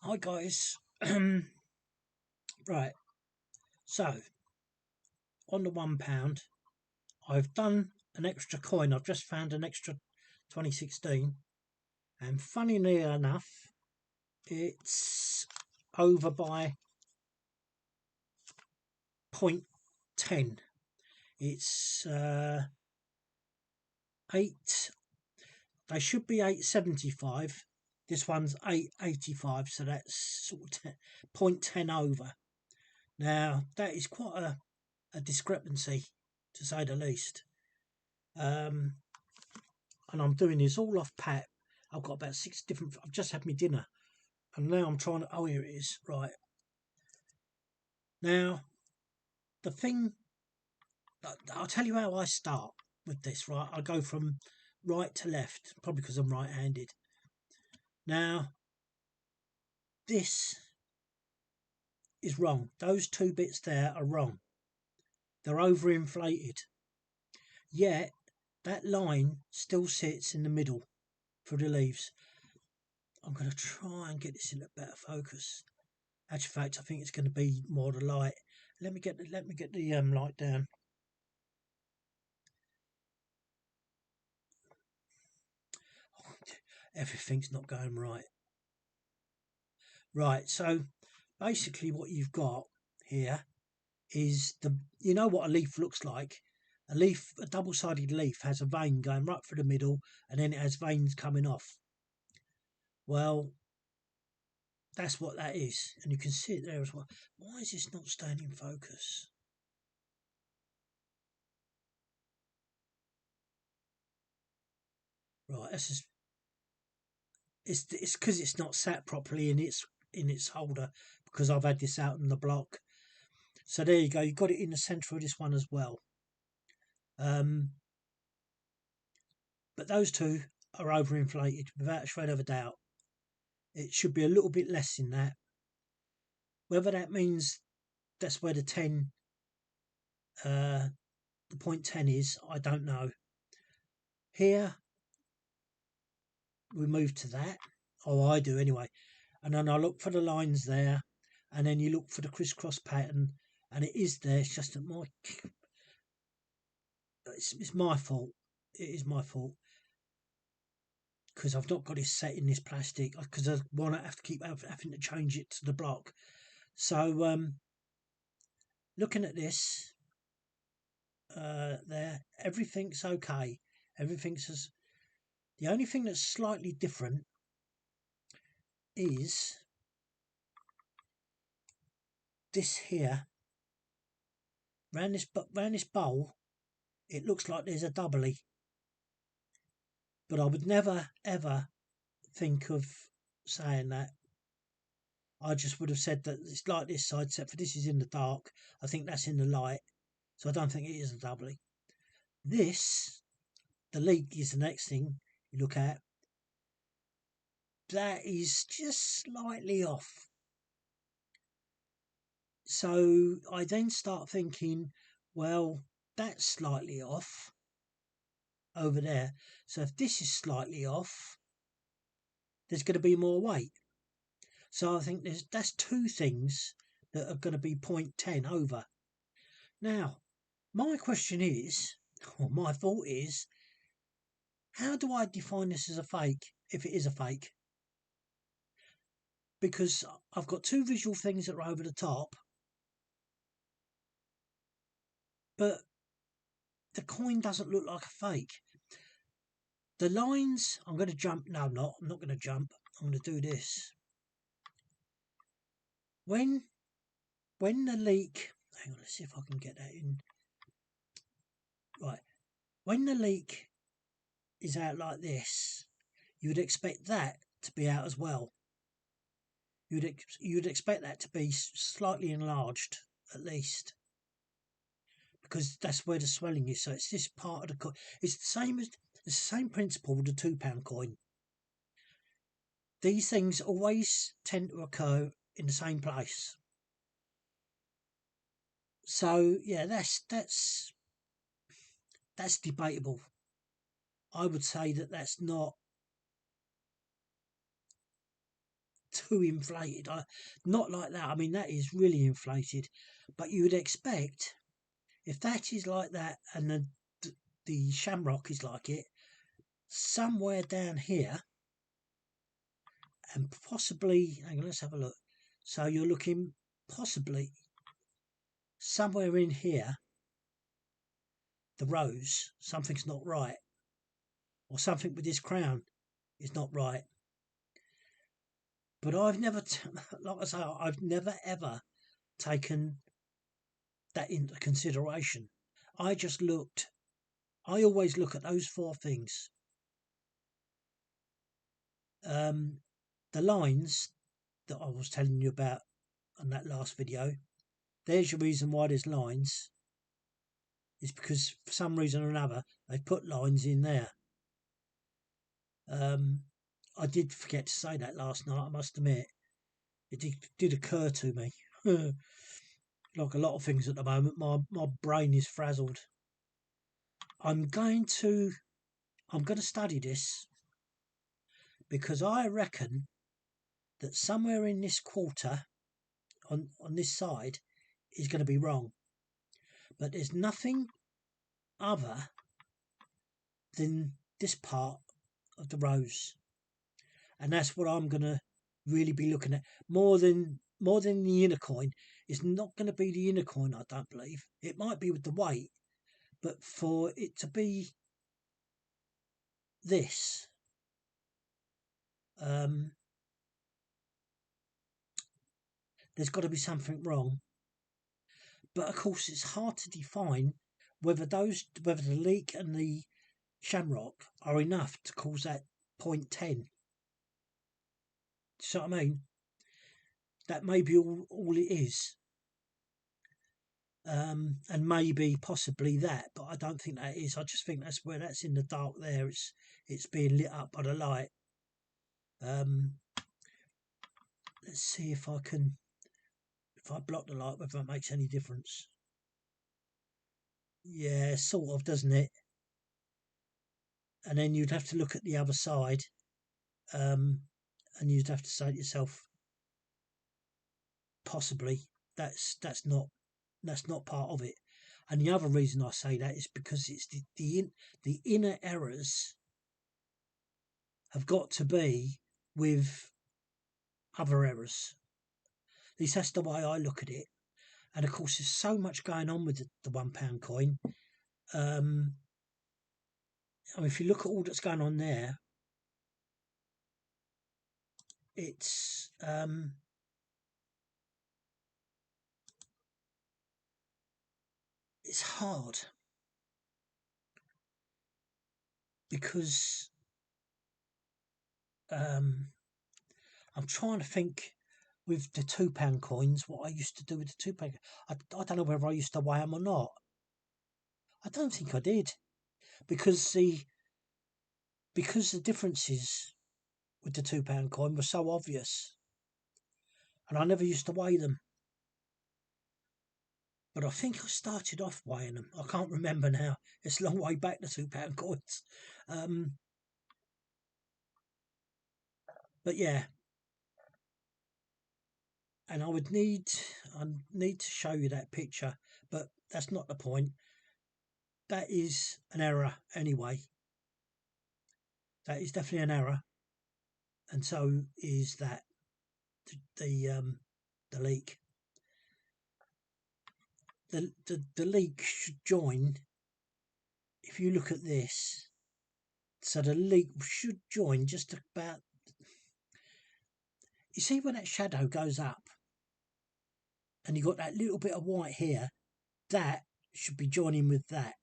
Hi guys. Right, so on the £1, I've done an extra coin. I've just found an extra 2016, and funnily enough, it's over by point 10. It's 8. They should be 875. This one's 885, so that's sort of point 10 over. Now that is quite a discrepancy, to say the least. And I'm doing this all off pat. I've got about 6 different. I've just had my dinner, and now I'm trying to. Oh, here it is. Right now, the thing. I'll tell you how I start with this. Right, I go from right to left, probably because I'm right-handed. Now, this is wrong. Those 2 bits there are wrong. They're overinflated. Yet that line still sits in the middle for the leaves. I'm going to try and get this in a better focus. Actual fact, I think it's going to be more the light. Let me get the light down. Oh, everything's not going right. Right, so basically what you've got here is you know what a leaf looks like. A double-sided leaf has a vein going right through the middle, and then it has veins coming off. Well, that's what that is, and you can see it there as well. Why is this not staying in focus? Right, this is it's because it's not sat properly in its holder, because I've had this out in the block. So there you go. You've got it in the centre of this one as well. But those 2 are overinflated without a shred of a doubt. It should be a little bit less than that. Whether that means that's where the point 10 is, I don't know. Here we move to that, or I do anyway, and then I look for the lines there, and then you look for the crisscross pattern, and it is there. It's just that it's my fault. It is my fault, because I've not got it set in this plastic, because I want to have to keep having to change it to the block. So looking at this, there, everything's okay. The only thing that's slightly different is this here. Round this bowl, it looks like there's a doubly, but I would never ever think of saying that. I just would have said that it's like this side, except for this is in the dark. I think that's in the light, so I don't think it is a doubly. This, the leak, is the next thing you look at. That is just slightly off. So I then start thinking, well, that's slightly off over there. So if this is slightly off, there's going to be more weight. So I think that's 2 things that are going to be 0.10 over. Now, my question is, or my thought is, how do I define this as a fake, if it is a fake? Because I've got 2 visual things that are over the top, but the coin doesn't look like a fake. The lines, I'm going to jump. No, I'm not. I'm not going to jump. I'm going to do this. When the leak, hang on, let's see if I can get that in. Right. When the leak is out like this, you would expect that to be out as well. You'd expect that to be slightly enlarged, at least, because that's where the swelling is. So it's this part of the coin. It's the same principle with the £2 coin. These things always tend to occur in the same place. So yeah, that's debatable. I would say that that's not too inflated. Not like that. I mean, that is really inflated. But you would expect, if that is like that and the shamrock is like it, somewhere down here, and possibly, hang on, let's have a look. So you're looking possibly somewhere in here, the rose, something's not right, or something with this crown is not right. But I've never, like I say, I've never ever taken that into consideration. I just looked, I always look at those four things. The lines that I was telling you about on that last video, there's your reason why there's lines. It's because for some reason or another they put lines in there. I did forget to say that last night, I must admit. It did occur to me. Like a lot of things at the moment, my brain is frazzled. I'm going to study this, because I reckon that somewhere in this quarter on this side is going to be wrong. But there's nothing other than this part of the rose, and that's what I'm going to really be looking at more than the inner coin. It's not going to be the inner coin, I don't believe. It might be with the weight, but for it to be this, there's got to be something wrong. But of course, it's hard to define whether the leek and the shamrock are enough to cause that 0.10. Do you see what I mean? That may be all it is. And maybe possibly that, but I don't think that is. I just think that's where that's in the dark there. It's being lit up by the light. Let's see if I block the light, whether it makes any difference. Yeah, sort of, doesn't it? And then you'd have to look at the other side, and you'd have to say to yourself, possibly that's not part of it. And the other reason I say that is because it's the inner errors have got to be with other errors. At least that's the way I look at it. And of course, there's so much going on with the £1 coin. I mean, if you look at all that's going on there, it's hard, because I'm trying to think with the £2 coins what I used to do with the £2. I don't know whether I used to weigh them or not. I don't think I did, because the differences with the £2 coin were so obvious, and I never used to weigh them. But I think I started off weighing them. I can't remember now. It's a long way back, the £2 coins. But yeah, and I need to show you that picture, but that's not the point. That is an error anyway. That is definitely an error, and so is that the leak. The leak should join. If you look at this, so the leak should join just about. You see when that shadow goes up, and you got that little bit of white here, that should be joining with that.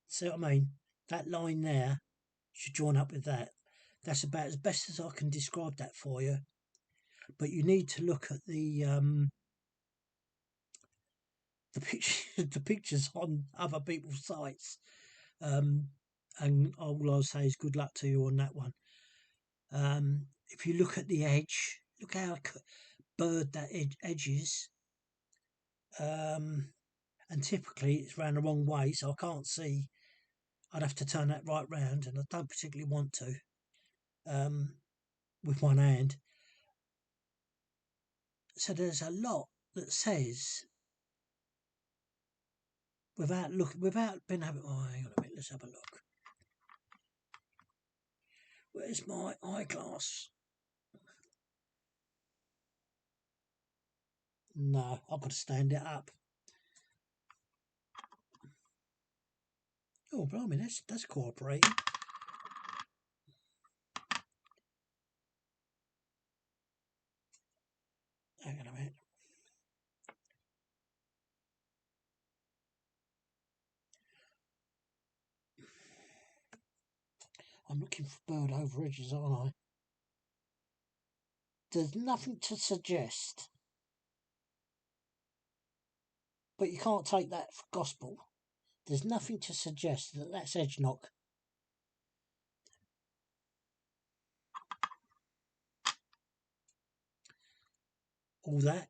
See what I mean? That line there should join up with that. That's about as best as I can describe that for you. But you need to look at the the pictures on other people's sites. And all I'll say is good luck to you on that one. If you look at the edge, look how burred that edge is. And typically it's round the wrong way, so I can't see. I'd have to turn that right round, and I don't particularly want to. with one hand. So there's a lot that says without being able. Oh, hang on a minute. Let's have a look. Where's my eyeglass? No, I've got to stand it up. Oh, blimey, that's cooperating. Hang on a minute. I'm looking for bird over edges, aren't I? There's nothing to suggest, but you can't take that for gospel. There's nothing to suggest that that's edge knock. All that.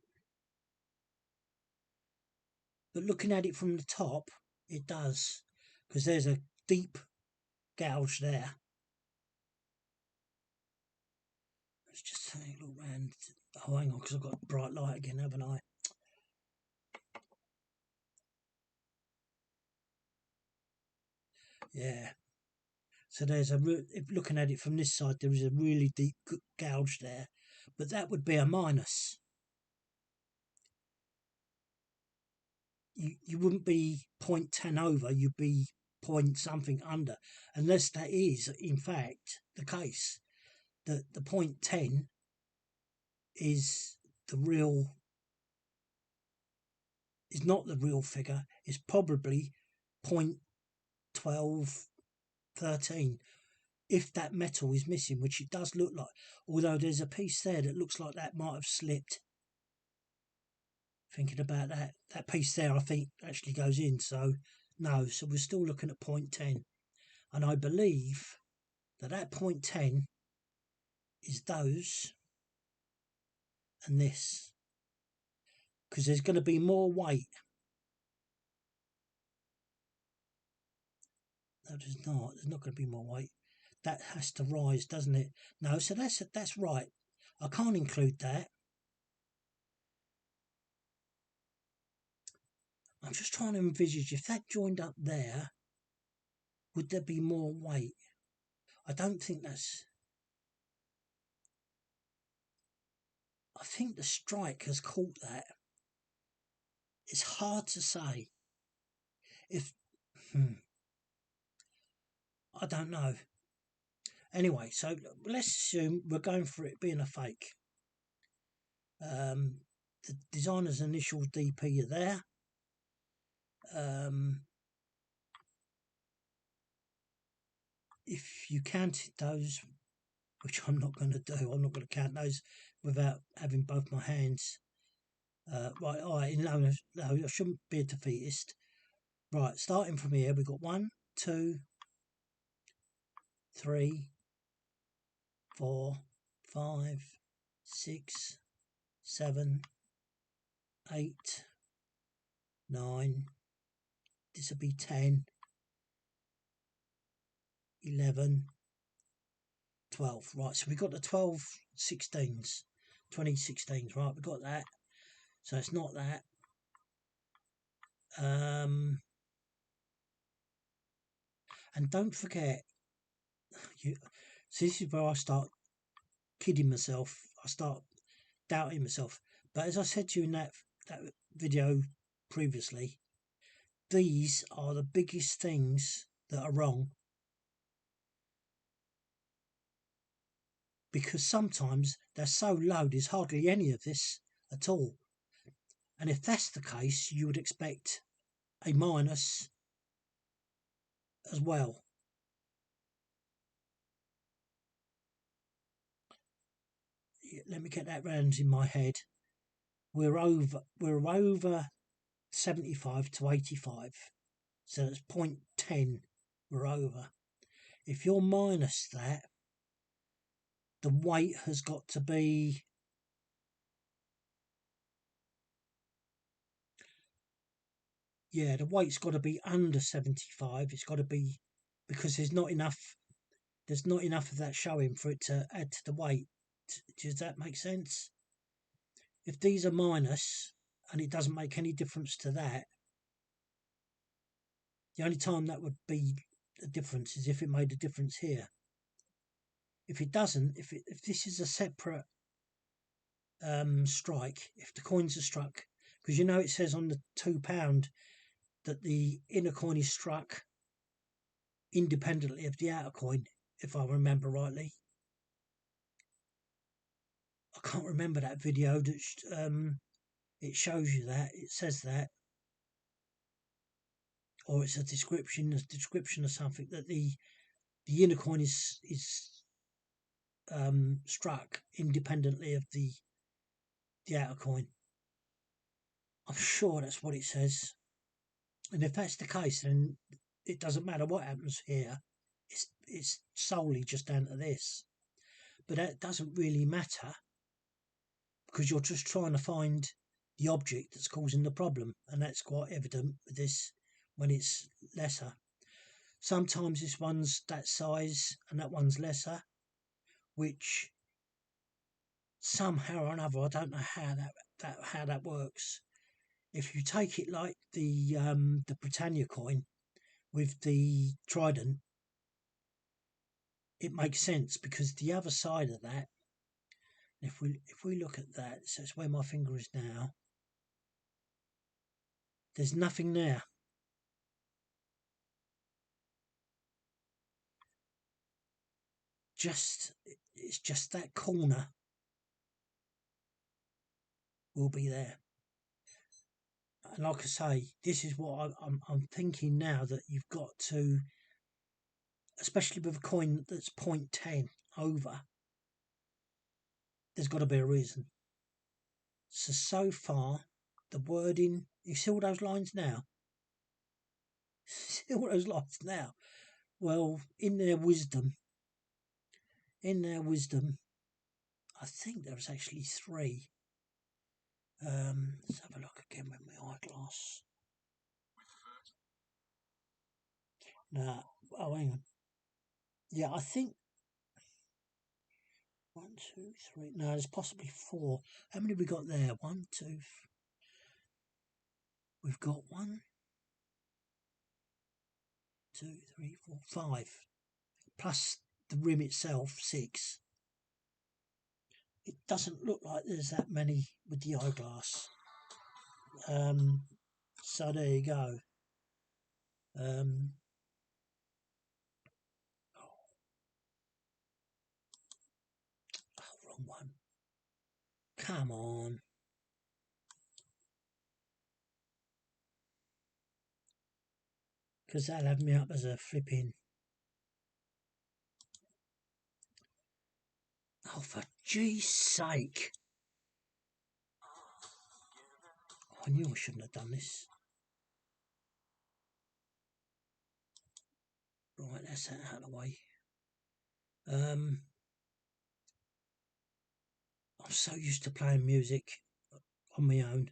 But looking at it from the top, it does. Because there's a deep gouge there. Let's just take a look round. Oh, hang on, because I've got bright light again, haven't I? Yeah. So there's if looking at it from this side, there is a really deep gouge there. But that would be a minus. You wouldn't be 0.10 over, you'd be point something under. Unless that is, in fact, the case. That the 0.10 is the real is not the real figure. It's probably 0.12, 13 if that metal is missing, which it does look like, although there's a piece there that looks like that might have slipped. Thinking about that piece there, I think actually goes in. So no, so we're still looking at 0.10, and I believe that 0.10 is those and this, because there's going to be more weight. No, there's not. There's not going to be more weight. That has to rise, doesn't it? No, so that's right. I can't include that. I'm just trying to envisage if that joined up there, would there be more weight? I don't think that's. I think the strike has caught that. It's hard to say. If I don't know. Anyway, so let's assume we're going for it being a fake. The designer's initial DP are there. If you counted those, which I'm not going to do, I'm not going to count those without having both my hands. Right, all right, no, I shouldn't be a defeatist. Right, starting from here, we've got 1, 2, 3, 4, 5, 6, 7, 8, 9, this will be 10, 11, 12. Right, so we've got the 12 16s, 2016s, right, we've got that. So it's not that. And don't forget, so this is where I start kidding myself. I start doubting myself. But as I said to you in that video previously, these are the biggest things that are wrong, because sometimes they're so low there's hardly any of this at all. And if that's the case, you would expect a minus as well. Let me get that round in my head. We're over 75 to 85. So that's 0.10 we're over. If you're minus that, the weight has got to be the weight's got to be under 75. It's got to be, because there's not enough of that showing for it to add to the weight. Does that make sense? If these are minus and it doesn't make any difference to that, the only time that would be a difference is if it made a difference here. If it doesn't, if this is a separate strike, if the coins are struck, because you know it says on the £2 that the inner coin is struck independently of the outer coin, if I remember rightly. I can't remember that video that it shows you that, it says that, or it's a description or something, that the inner coin is struck independently of the outer coin. I'm sure that's what it says. And if that's the case, then it doesn't matter what happens here. It's solely just down to this. But that doesn't really matter, because you're just trying to find the object that's causing the problem, and that's quite evident with this when it's lesser. Sometimes this one's that size and that one's lesser, which somehow or another, I don't know how that works. If you take it like the Britannia coin with the trident, it makes sense, because the other side of that, if we look at that, so it's where my finger is now, there's nothing there. It's just that corner will be there. And like I say, this is what I'm thinking now, that you've got to, especially with a coin that's 0.10 over, there's got to be a reason. So far, the wording, you see all those lines now? See all those lines now? Well, in their wisdom, I think there was actually 3. Let's have a look again with my eyeglass. No, oh, hang on. Yeah, I think 1, 2, 3. No, there's possibly 4. How many we got there? 1, 2. We've got 1, 2, 3, 4, 5. Plus the rim itself, 6. It doesn't look like there's that many with the eyeglass. So there you go. Wrong one. Come on. Because that'll have me up as a flipping. Oh, for G's sake. I knew I shouldn't have done this. Right, that's that out of the way. I'm so used to playing music on my own.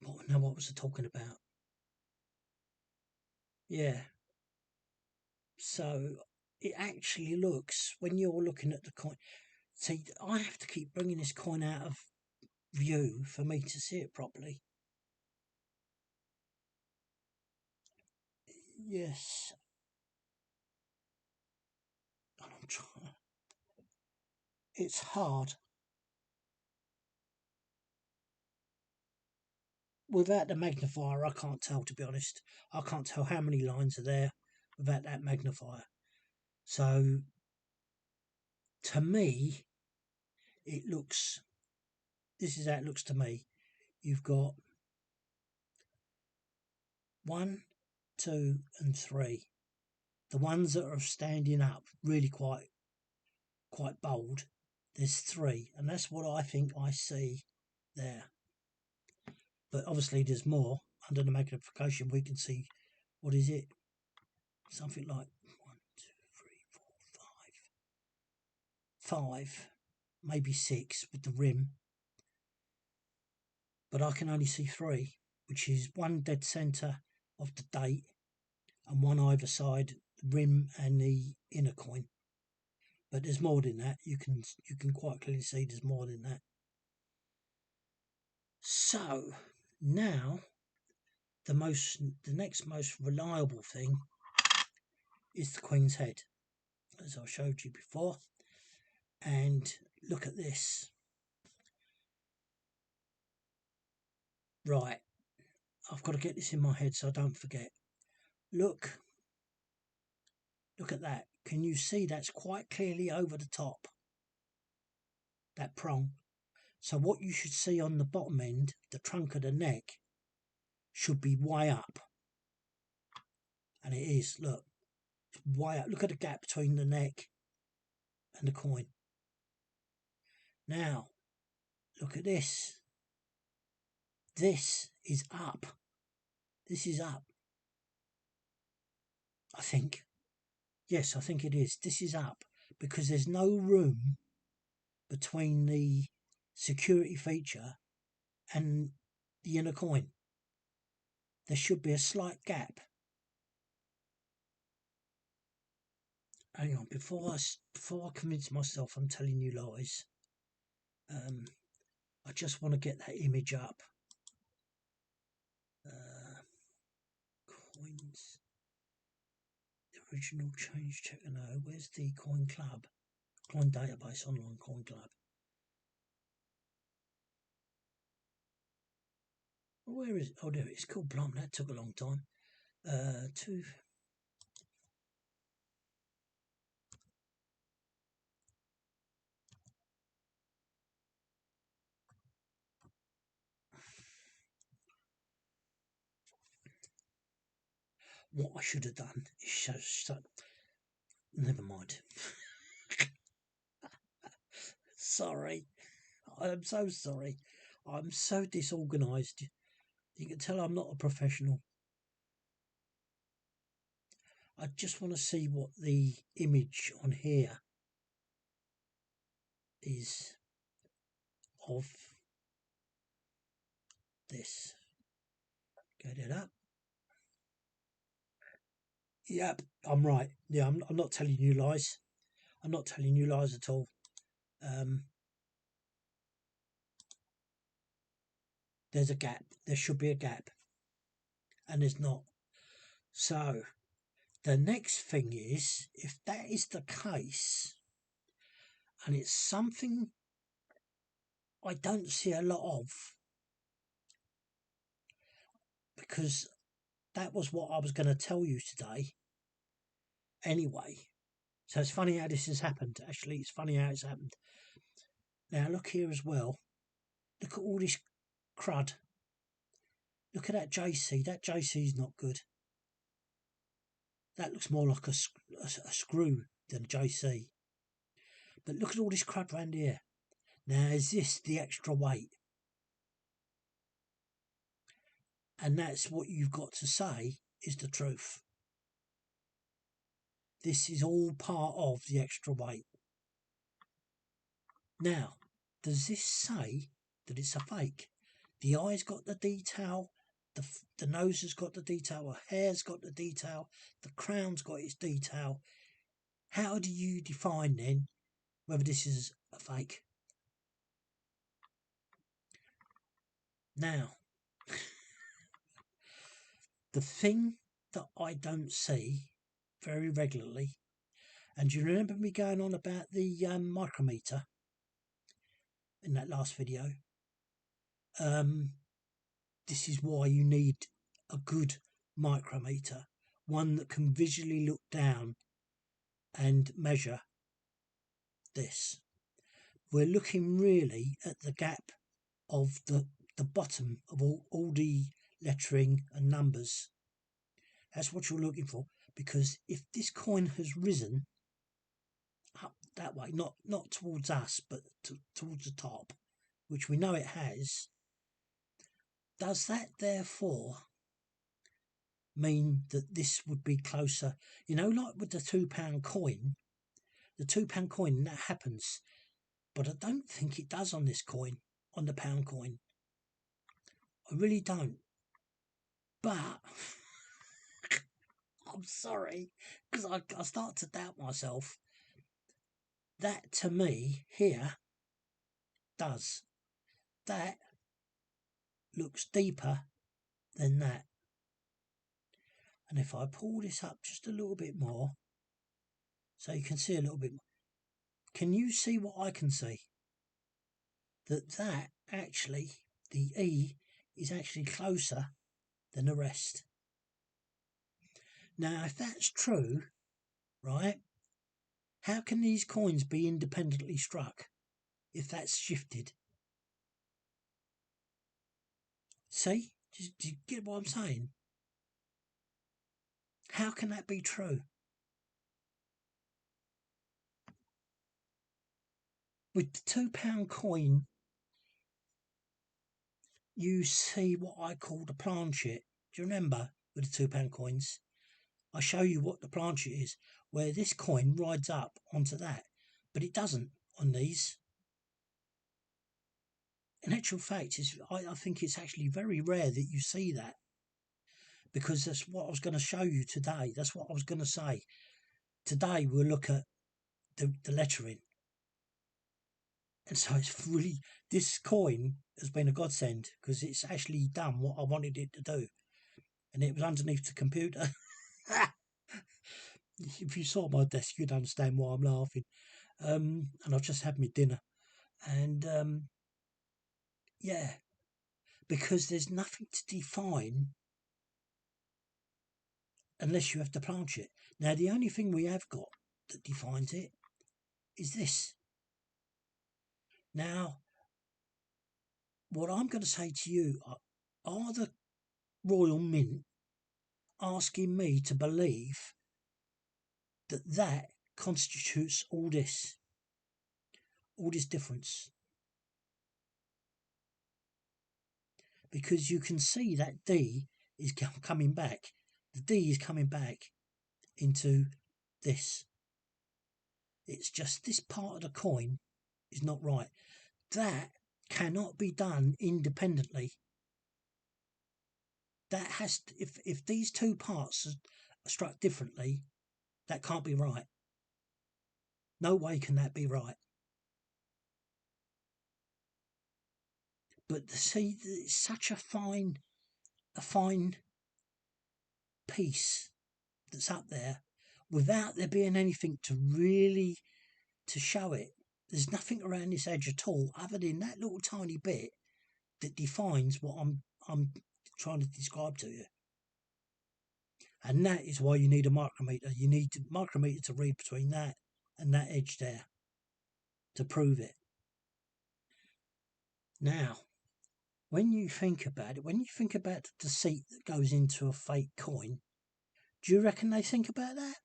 What was I talking about? Yeah. So it actually looks, when you're looking at the coin, see, I have to keep bringing this coin out of view for me to see it properly. Yes. And I'm trying. It's hard. Without the magnifier, I can't tell, to be honest. I can't tell how many lines are there without that magnifier. So, to me, this is how it looks to me. You've got 1, 2, and 3. The ones that are standing up, really quite bold, there's 3, and that's what I think I see there. But obviously there's more. Under the magnification we can see, what is it? Something like 1, 2, 3, 4, 5. 5, maybe 6 with the rim. But I can only see 3, which is 1 dead centre of the date and 1 either side, the rim and the inner coin. but there's more than that. You can quite clearly see there's more than that. So now the next most reliable thing is the Queen's Head, as I showed you before. And look at this. Right, I've got to get this in my head so I don't forget. Look at that. Can you see that's quite clearly over the top? That prong. So what you should see on the bottom end, the trunk of the neck, should be way up. And it is, look. It's way up. Look at the gap between the neck and the coin. Now, look at this. This is up. This is up. I think. Yes, I think it is. This is up because there's no room between the security feature and the inner coin. There should be a slight gap. Hang on, before I convince myself I'm telling you lies, I just want to get that image up. Coins. The original change checker. No, where's the coin club? Coin database, online coin club. Where is it? Oh, there it is. Cool, blimey, that took a long time. What I should have done is never mind. Sorry. I'm so sorry. I'm so disorganised. You can tell I'm not a professional. I just want to see what the image on here is of this. Get it up. Yep, I'm right. Yeah, I'm not telling you lies. I'm not telling you lies at all. There's a gap. There should be a gap. And there's not. So, the next thing is, if that is the case, and it's something I don't see a lot of, because that was what I was going to tell you today anyway. So it's funny how this has happened. Actually, it's funny how it's happened. Now, look here as well. Look at all this crud. Look at that JC. That JC is not good. That looks more like a screw than a JC. But look at all this crud around here. Now, is this the extra weight? And that's what you've got to say is the truth. This is all part of the extra weight. Now, does this say that it's a fake? The eye's got the detail, the nose has got the detail, the hair's got the detail, the crown's got its detail. How do you define then whether this is a fake? Now, the thing that I don't see very regularly, and do you remember me going on about the micrometer in that last video? This is why you need a good micrometer, one that can visually look down and measure this. We're looking really at the gap of the bottom of all the lettering and numbers. That's what you're looking for, because if this coin has risen up that way, not towards us, but towards the top, which we know it has, does that therefore mean that this would be closer? You know, like with the £2 coin, that happens, but I don't think it does on this coin, on the pound coin. I really don't. But I'm sorry, because I start to doubt myself. That to me here does. That looks deeper than that. And if I pull this up just a little bit more, so you can see a little bit more, can you see what I can see? That actually, the E is actually closer than the rest. Now, if that's true, right, how can these coins be independently struck if that's shifted? See? Do you get what I'm saying? How can that be true? With the £2 coin, you see what I call the planchet. Do you remember with the £2 coins? I show you what the planchet is, where this coin rides up onto that, but it doesn't on these. In actual fact, I think it's actually very rare that you see that, because that's what I was going to show you today. That's what I was going to say. Today we'll look at the lettering. And so it's really, this coin has been a godsend because it's actually done what I wanted it to do. And it was underneath the computer. If you saw my desk, you'd understand why I'm laughing. And I've just had my dinner. And yeah, because there's nothing to define unless you have to planch it. Now, the only thing we have got that defines it is this. Now, what I'm going to say to you are the Royal Mint asking me to believe that constitutes all this difference. Because you can see that D is coming back. The D is coming back into this. It's just this part of the coin is not right. That cannot be done independently. That has to, if these two parts are struck differently, that can't be right. No way can that be right. But see, it's such a fine piece that's up there without there being anything to really to show it. There's nothing around this edge at all other than that little tiny bit that defines what I'm trying to describe to you. And that is why you need a micrometer. You need a micrometer to read between that and that edge there to prove it. Now, when you think about it, when you think about the deceit that goes into a fake coin, do you reckon they think about that?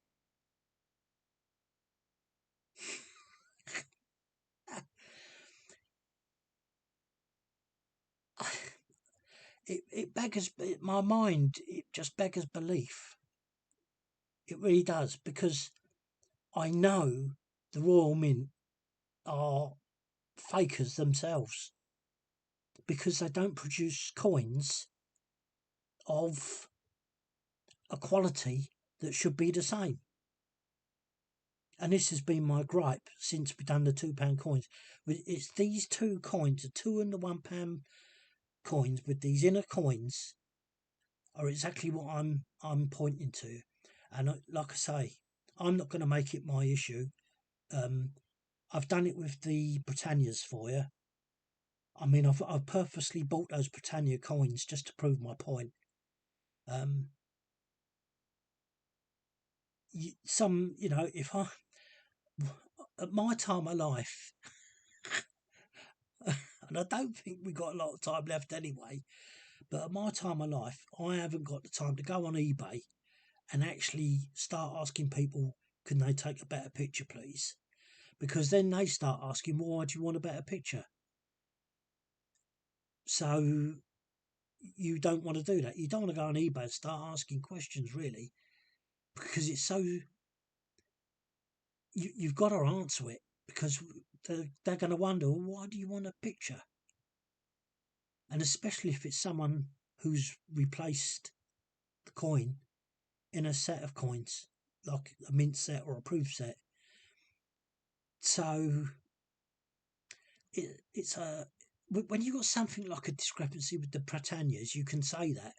It beggars my mind. It just beggars belief. It really does, because I know the Royal Mint are fakers themselves, because they don't produce coins of a quality that should be the same. And this has been my gripe since we've done the £2 coins. It's these two coins, the £2 and the £1 coins with these inner coins, are exactly what I'm pointing to. And like I say, I'm not going to make it my issue. I've done it with the Britannias for you. I mean, I've purposely bought those Britannia coins just to prove my point. If I, at my time of life, and I don't think we've got a lot of time left anyway, but at my time of life, I haven't got the time to go on eBay and actually start asking people, can they take a better picture, please? Because then they start asking, well, why do you want a better picture? So you don't want to do that. You don't want to go on eBay and start asking questions, really, because it's so... You've got to answer it, because they're going to wonder, well, why do you want a picture? And especially if it's someone who's replaced the coin in a set of coins, like a mint set or a proof set. So it's a when you got something like a discrepancy with the Britannias, you can say that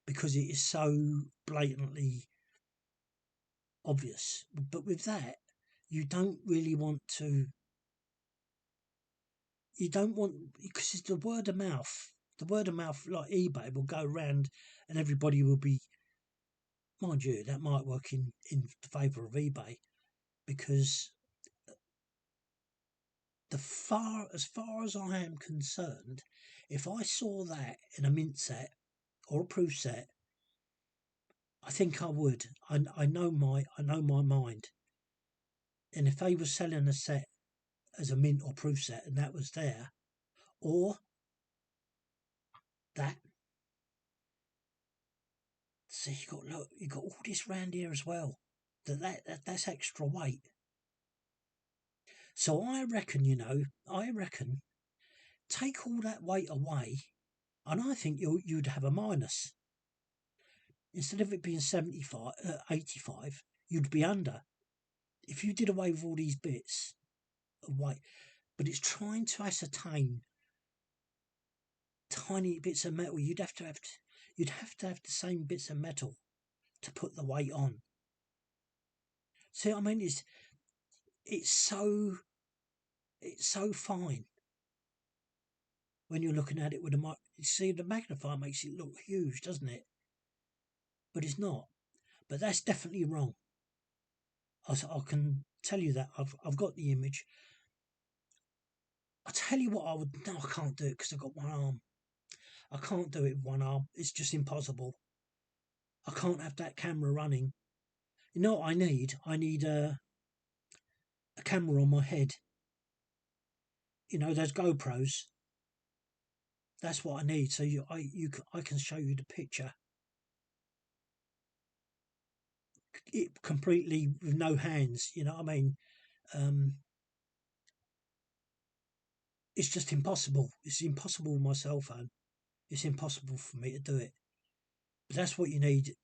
because it is so blatantly obvious. But with that, you don't really want to. You don't want, because it's the word of mouth. The word of mouth, like eBay, will go around, and everybody will be. Mind you, that might work in favour of eBay, because as far as I am concerned, if I saw that in a mint set or a proof set, I think I would. I know my mind. And if they were selling a set as a mint or proof set and that was there, or that, see, you got all this round here as well. That's extra weight. So I reckon, take all that weight away, and I think you'd have a minus. Instead of it being 75, 85, you'd be under. If you did away with all these bits of weight, but it's trying to ascertain tiny bits of metal. You'd have to have the same bits of metal to put the weight on. See what I mean? It's so fine when you're looking at it with a mic. You see, the magnifier makes it look huge, doesn't it? But it's not. But that's definitely wrong. I can tell you that. I've got the image. I'll tell you what I would. No, I can't do it because I've got one arm. I can't do it with one arm. It's just impossible. I can't have that camera running. You know what I need? I need a camera on my head. You know, those GoPros. That's what I need. So I can show you the picture. It completely with no hands. You know what I mean? It's just impossible. It's impossible with my cell phone. It's impossible for me to do it. But that's what you need.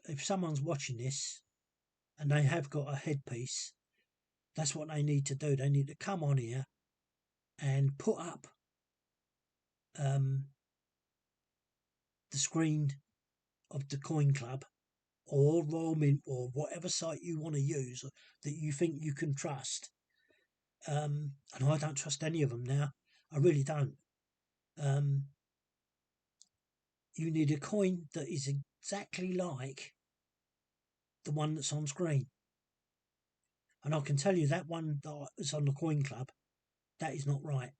If someone's watching this and they have got a headpiece, that's what they need to do. They need to come on here and put up the screen of the Coin Club or Royal Mint or whatever site you want to use that you think you can trust. And I don't trust any of them now. I really don't. You need a coin that is exactly like the one that's on screen. And I can tell you that one that's on the Coin Club, that is not right.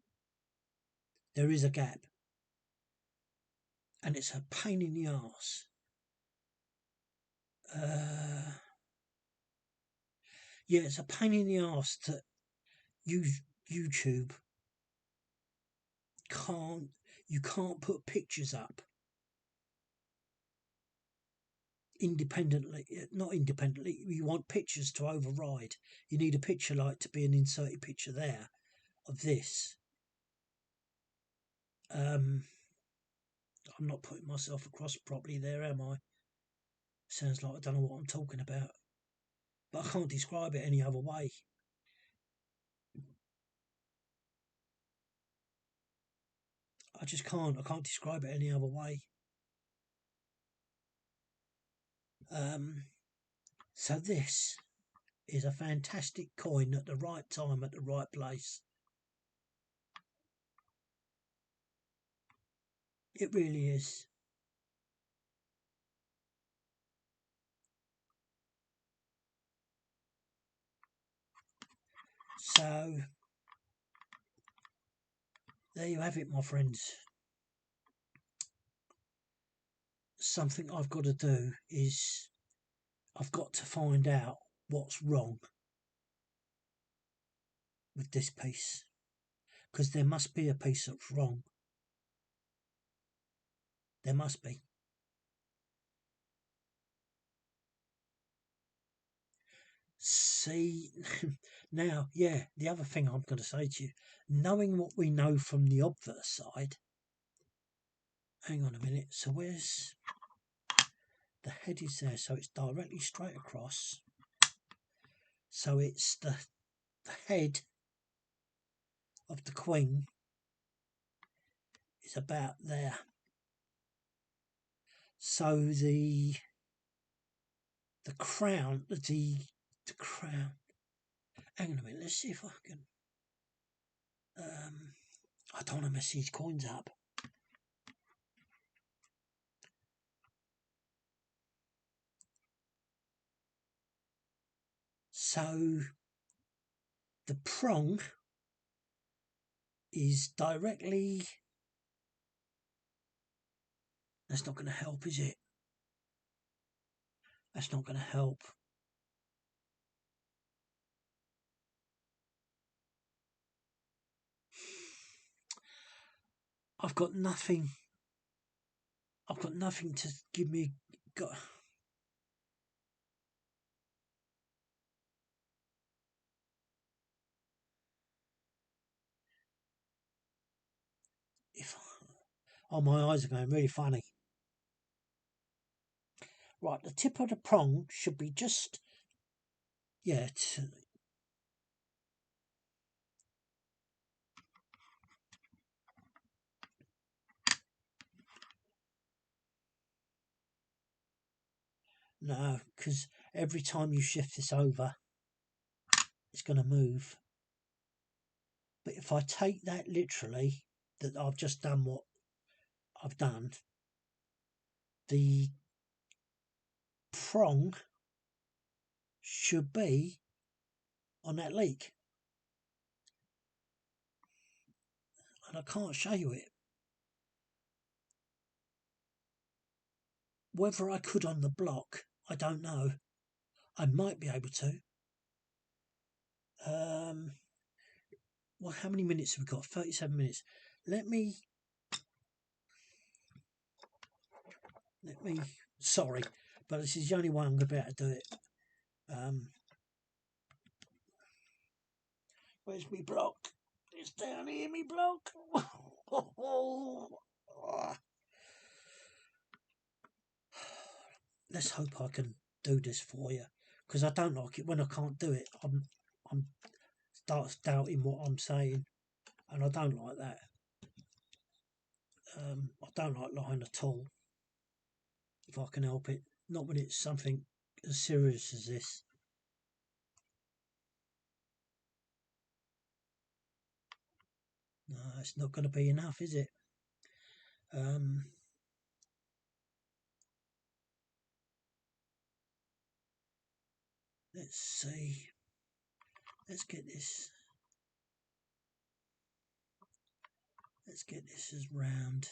There is a gap. And it's a pain in the arse. Yeah, it's a pain in the arse that YouTube you can't put pictures up independently. Not independently, you want pictures to override. You need a picture like to be an inserted picture there of this. I'm not putting myself across properly there, am I? Sounds like I don't know what I'm talking about, but I can't describe it any other way. I just can't. I can't describe it any other way. So this is a fantastic coin at the right time, at the right place. It really is. So there you have it, my friends. Something I've got to do is I've got to find out what's wrong with this piece, because there must be a piece that's wrong. There must be. See, now, yeah, the other thing I'm going to say to you, knowing what we know from the obverse side, hang on a minute, so where's the head is there, so it's directly straight across, so it's the the head of the queen is about there. So the crown, the crown. Hang on a minute. Let's see if I can. I don't want to mess these coins up. So the prong is directly. That's not going to help, is it? That's not going to help. I've got nothing. I've got nothing to give me. Oh, my eyes are going really funny. Right, the tip of the prong should be just. Yeah. No, because every time you shift this over, it's going to move. But if I take that literally, that I've just done what I've done, the prong should be on that leak. And I can't show you it. Whether I could on the block, I don't know. I might be able to. Well, how many minutes have we got? 37 minutes. Let me. Sorry, but this is the only way I'm going to be able to do it. Where's me block? It's down here, me block. Let's hope I can do this for you, because I don't like it when I can't do it. I'm starts doubting what I'm saying, and I don't like that. I don't like lying at all, if I can help it. Not when it's something as serious as this. No, it's not going to be enough, is it? Let's see. Let's get this. Let's get this as round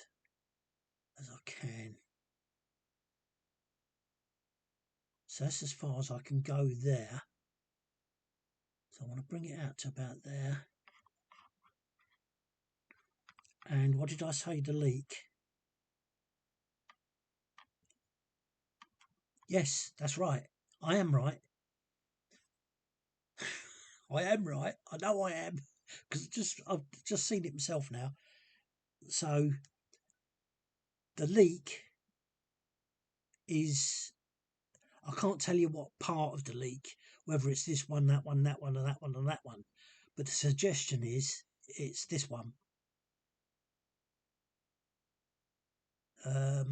as I can. So that's as far as I can go there. So I want to bring it out to about there. And what did I say, the leak? Yes, that's right. I am right. I am right. I know I am, because I've just seen it myself now. So the leak is, I can't tell you what part of the leak, whether it's this one, that one, that one, and that one, and that one. But the suggestion is it's this one. No,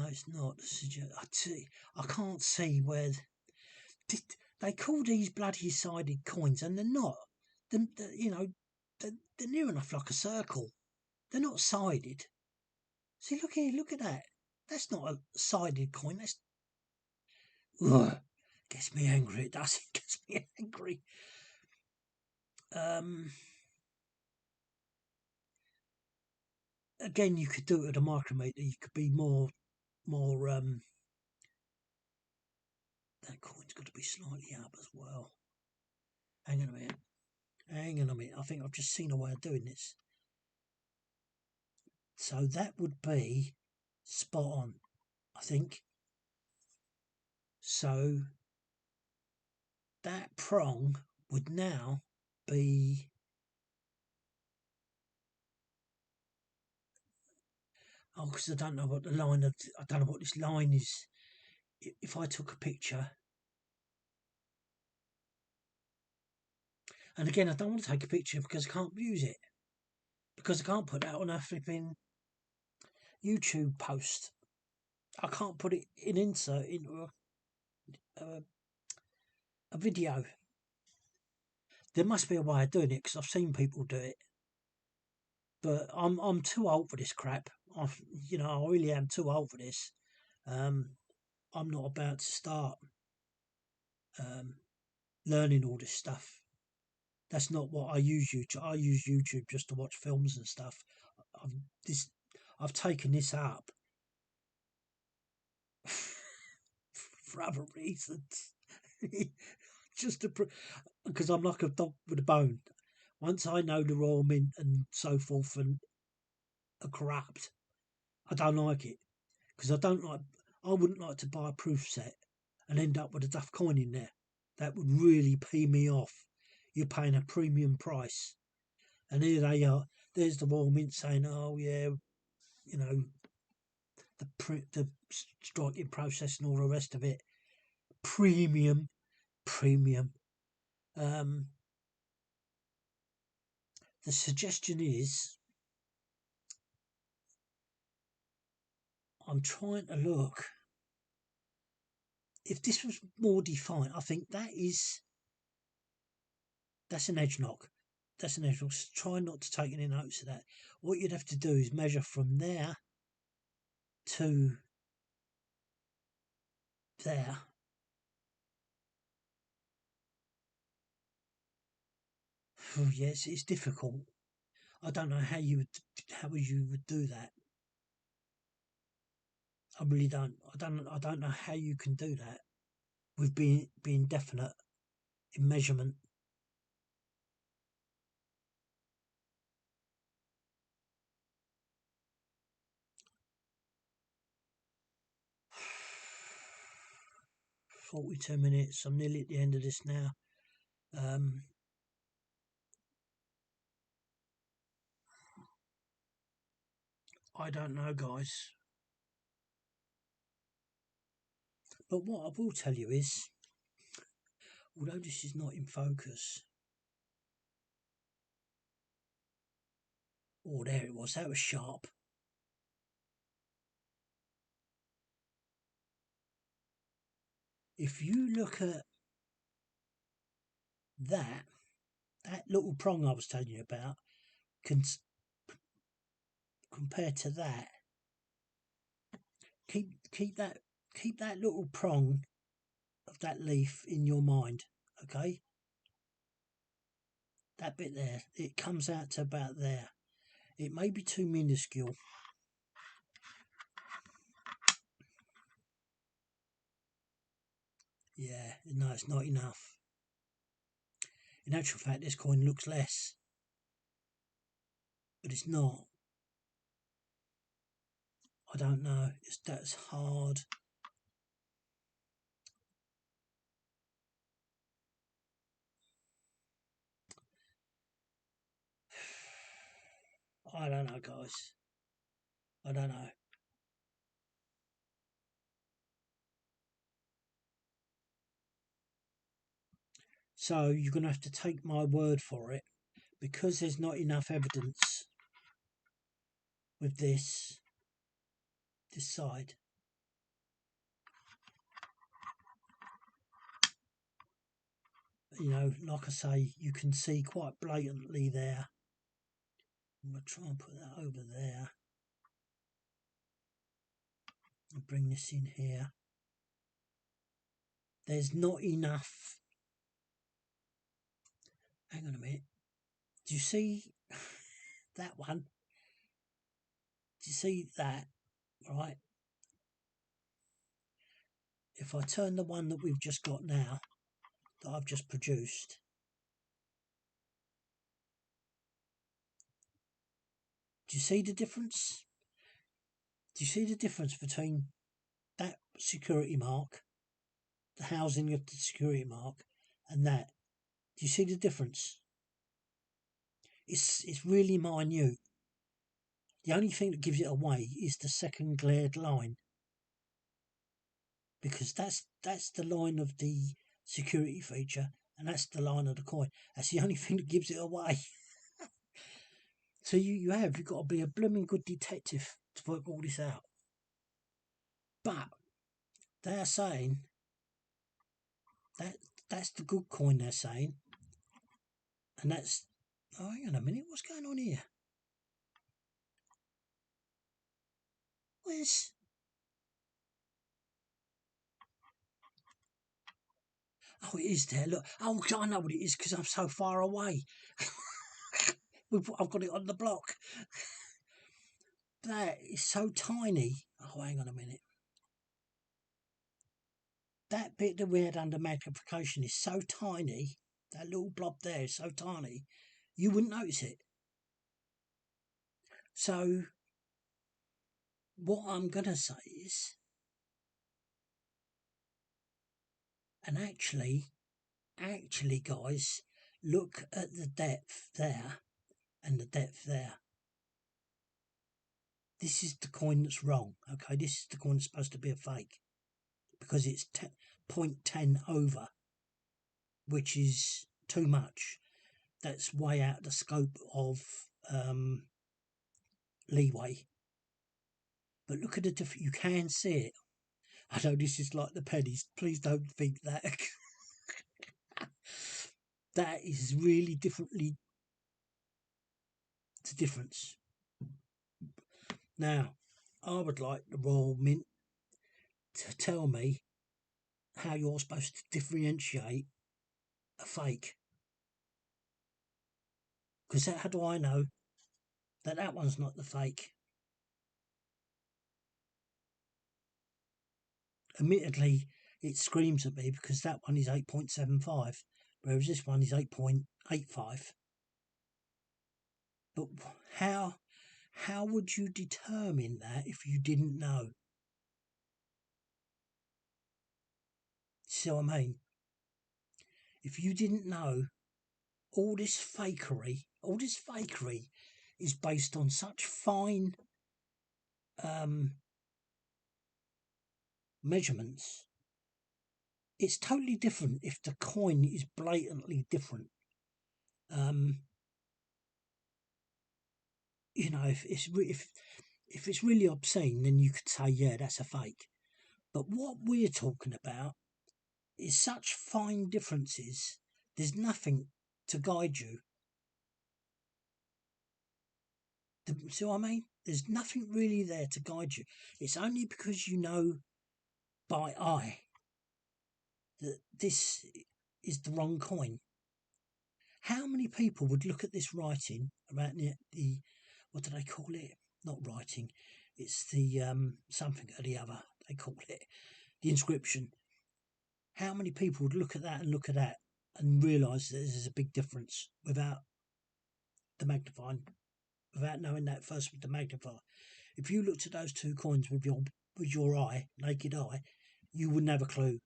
it's not. I can't see where. They call these bloody sided coins, and they're not. They're near enough like a circle. They're not sided. See, look here, look at that. That's not a sided coin. That's. Ugh, gets me angry. It does. It gets me angry. Again, you could do it with a micrometer. You could be more. That coin's got to be slightly up as well. Hang on a minute. I think I've just seen a way of doing this. So that would be spot on, I think. So that prong would now be. Oh, because I don't know what the line of. I don't know what this line is. If I took a picture. And again, I don't want to take a picture because I can't use it. Because I can't put that on a flipping YouTube post. I can't put it in insert into a, a video. There must be a way of doing it because I've seen people do it. But I'm too old for this crap. I really am too old for this. Um, I'm not about to start um, learning all this stuff. That's not what I use YouTube. I use YouTube just to watch films and stuff. I've this I've taken this up for other reasons. Just to because I'm like a dog with a bone. Once I know the royal mint and so forth and are corrupt, I don't like it because I wouldn't like to buy a proof set and end up with a duff coin in there. That would really pee me off. You're paying a premium price, and here they are. There's the royal mint saying, "Oh yeah, you know the striking process and all the rest of it, premium." Um, the suggestion is, I'm trying to look. If this was more defined, I think that's an edge knock. That's an edge knock. Try not to take any notes of that. What you'd have to do is measure from there to there. Oh, yes, it's difficult. I don't know how you would do that. I really don't. I don't know how you can do that with being definite in measurement. Forty-two minutes. I'm nearly at the end of this now. Um, I don't know, guys. But what I will tell you is, although this is not in focus, oh, there it was. That was sharp. If you look at that little prong I was telling you about, compared to that, keep that little prong of that leaf in your mind, okay? That bit there, it comes out to about there. It may be too minuscule. Yeah, no, it's not enough. In actual fact, this coin looks less, but it's not. I don't know. That's hard. I don't know, guys. I don't know. So you're going to have to take my word for it because there's not enough evidence with this side. Like I say, you can see quite blatantly there. I'm going to try and put that over there. I'll bring this in here. There's not enough. Hang on a minute. Do you see that one? Do you see that? Right. If I turn the one that we've just got now, that I've just produced, do you see the difference? Do you see the difference between that security mark, the housing of the security mark, and that? Do you see the difference? It's really minute. The only thing that gives it away is the second glared line, because that's the line of the security feature. and that's the line of the coin. That's the only thing that gives it away. So you've got to be a blooming good detective to work all this out. But they're saying that that's the good coin, they're saying. And that's, oh, hang on a minute, what's going on here? Where's, oh, it is there, look. Oh, I know what it is because I'm so far away. I've got it on the block. That is so tiny. Oh, hang on a minute. That bit that we had under magnification is so tiny. That little blob there is so tiny, you wouldn't notice it. So, what I'm going to say is, and actually, guys, look at the depth there and the depth there. This is the coin that's wrong, okay? This is the coin that's supposed to be a fake because it's 0.10 over, which is too much. That's way out the scope of leeway. But look at the difference. You can see it. I know this is like the pennies. Please don't think that. That is really differently the difference. Now, I would like the Royal Mint to tell me how you're supposed to differentiate a fake. Because how do I know that that one's not the fake? Admittedly, it screams at me because that one is 8.75, whereas this one is 8.85. But how would you determine that if you didn't know? See what I mean? If you didn't know, all this fakery is based on such fine measurements. It's totally different if the coin is blatantly different. You know, if it's really obscene, then you could say, yeah, that's a fake. But what we're talking about is such fine differences. There's nothing to guide you. See what I mean? There's nothing really there to guide you. It's only because you know by eye that this is the wrong coin. How many people would look at this writing about the what do they call it? Not writing, it's the something or the other they call it, the inscription. How many people would look at that and realise that there's a big difference without the magnifying, without knowing that first with the magnifier? If you looked at those two coins with your eye, naked eye, you wouldn't have a clue.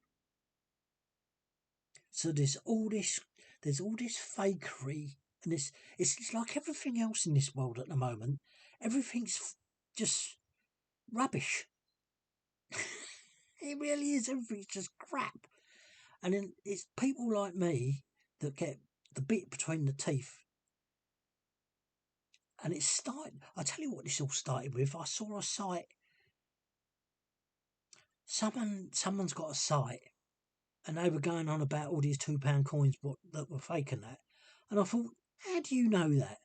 So there's all this fakery, and it's like everything else in this world at the moment. Everything's just rubbish. It really is. Everything's just crap. And then it's people like me that get the bit between the teeth. And it started. I tell you what, this all started with. I saw a site. Someone's got a site, and they were going on about all these £2 coins that were fake and that. And I thought, how do you know that?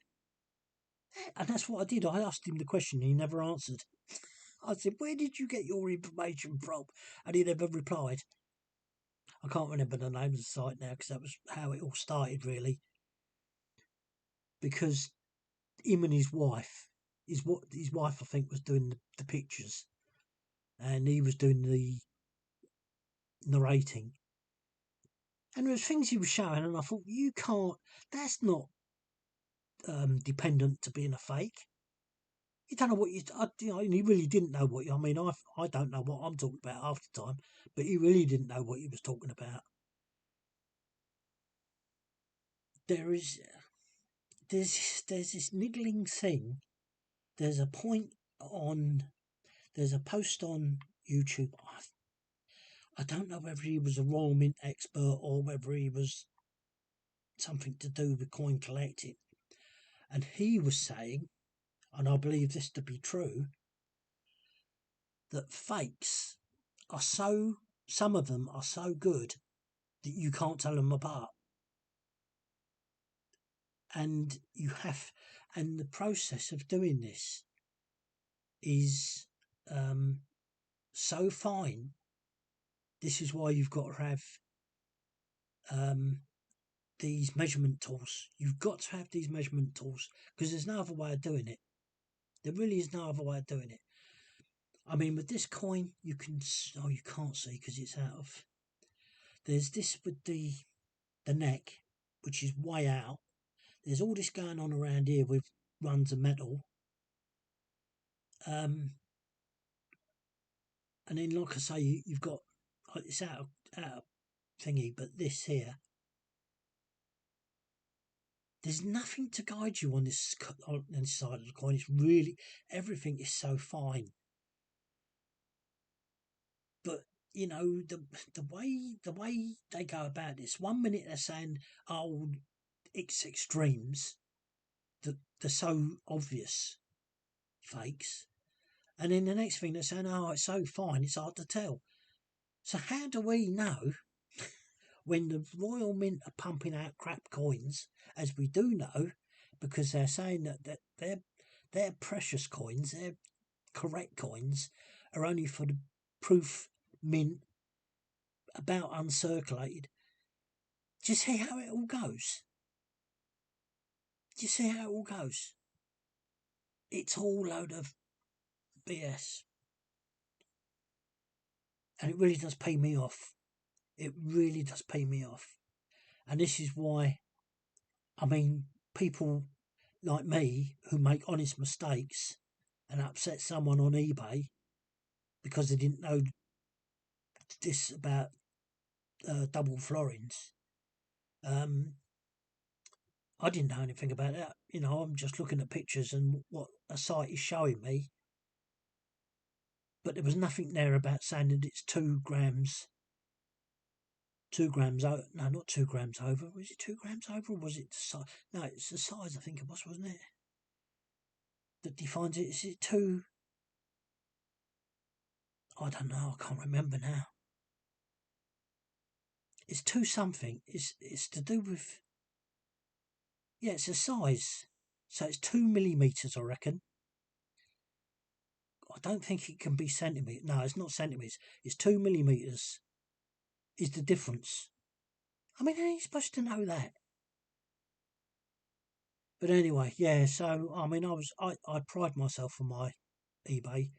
And that's what I did. I asked him the question and he never answered. I said, where did you get your information from? And he never replied. I can't remember the name of the site now because that was how it all started, really. Because him and his wife, his wife, I think, was doing the pictures and he was doing the narrating. And there was things he was showing and I thought, you can't, that's not dependent to being a fake. You don't know what he really didn't know what I mean, I don't know what I'm talking about half the time, but he really didn't know what he was talking about. There's this niggling thing. There's a post on YouTube. I don't know whether he was a Royal Mint expert or whether he was something to do with coin collecting, and he was saying, and I believe this to be true, that fakes are so, some of them are so good that you can't tell them apart. And you have, and the process of doing this is so fine. This is why you've got to have these measurement tools. You've got to have these measurement tools because there's no other way of doing it. There really is no other way of doing it. I mean, with this coin, you can, oh, you can't see because it's out of, there's this with the neck, which is way out. There's all this going on around here with runs of metal. And then, like I say, you've got, it's out of thingy, but this here, there's nothing to guide you on this side of the coin. It's really, everything is so fine. But you know, the way they go about this, 1 minute they're saying, oh, it's extremes, the so obvious fakes, and then the next thing they're saying, oh, it's so fine, it's hard to tell. So how do we know when the Royal Mint are pumping out crap coins, as we do know, because they're saying that their precious coins, their correct coins, are only for the proof mint, about uncirculated. Do you see how it all goes? Do you see how it all goes? It's all load of BS. And it really does pay me off. It really does pay me off. And this is why, I mean, people like me who make honest mistakes and upset someone on eBay because they didn't know this about double florins. I didn't know anything about that. You know, I'm just looking at pictures and what a site is showing me. But there was nothing there about saying that it's 2 grams. 2 grams over. No, not 2 grams over. Was it 2 grams over or was it the size? No, it's the size, I think it was, wasn't it? That defines it. Is it 2? I don't know. I can't remember now. It's 2 something. It's to do with. Yeah, it's a size. So it's 2 millimeters, I reckon. I don't think it can be centimetres. No, it's not centimetres. It's 2 millimeters. Is the difference. I mean, how are you supposed to know that? But anyway, yeah, so I mean, I pride myself on my eBay.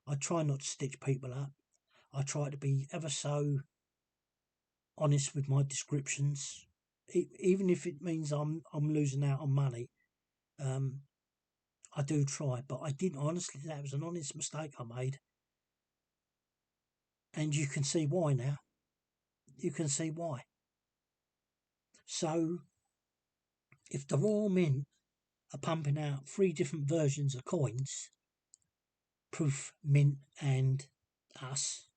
I try not to stitch people up. I try to be ever so honest with my descriptions, even if it means I'm losing out on money. I do try, but I didn't honestly. That was an honest mistake I made, and you can see why now. You can see why. So, if the Royal Mint are pumping out 3 different versions of coins, Proof, Mint, and us,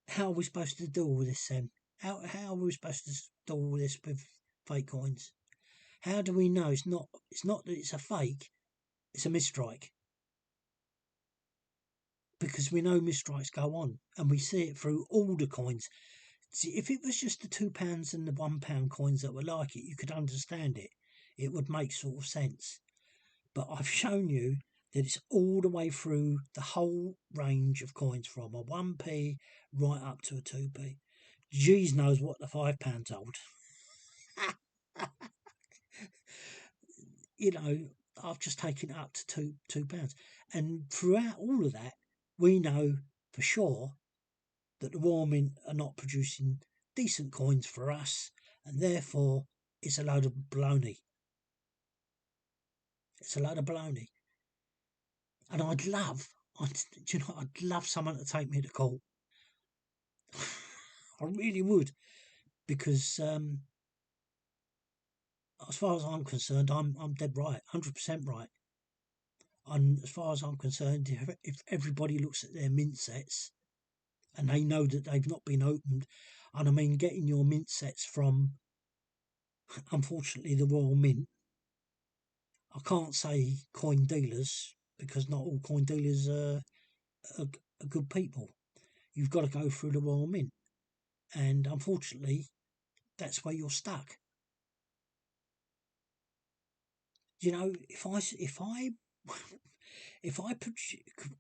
how are we supposed to do all this then? How are we supposed to do all this with fake coins? How do we know it's not that it's a fake, it's a misstrike? Because we know misstrikes go on and we see it through all the coins. See, if it was just the £2 and the £1 coins that were like it, you could understand it. It would make sort of sense. But I've shown you that it's all the way through the whole range of coins from a 1p right up to a 2p. Jeez knows what the £5 old. You know, I've just taken it up to £2. And throughout all of that, we know for sure that the Royal Mint are not producing decent coins for us, and therefore it's a load of baloney. It's a load of baloney. And I'd love someone to take me to court. I really would, because as far as I'm concerned, I'm dead right, 100% right. And as far as I'm concerned, if everybody looks at their mint sets and they know that they've not been opened, And I mean, getting your mint sets from, unfortunately, the Royal Mint. I can't say coin dealers because not all coin dealers are good people. You've got to go through the Royal Mint, and unfortunately, that's where you're stuck. You know, if I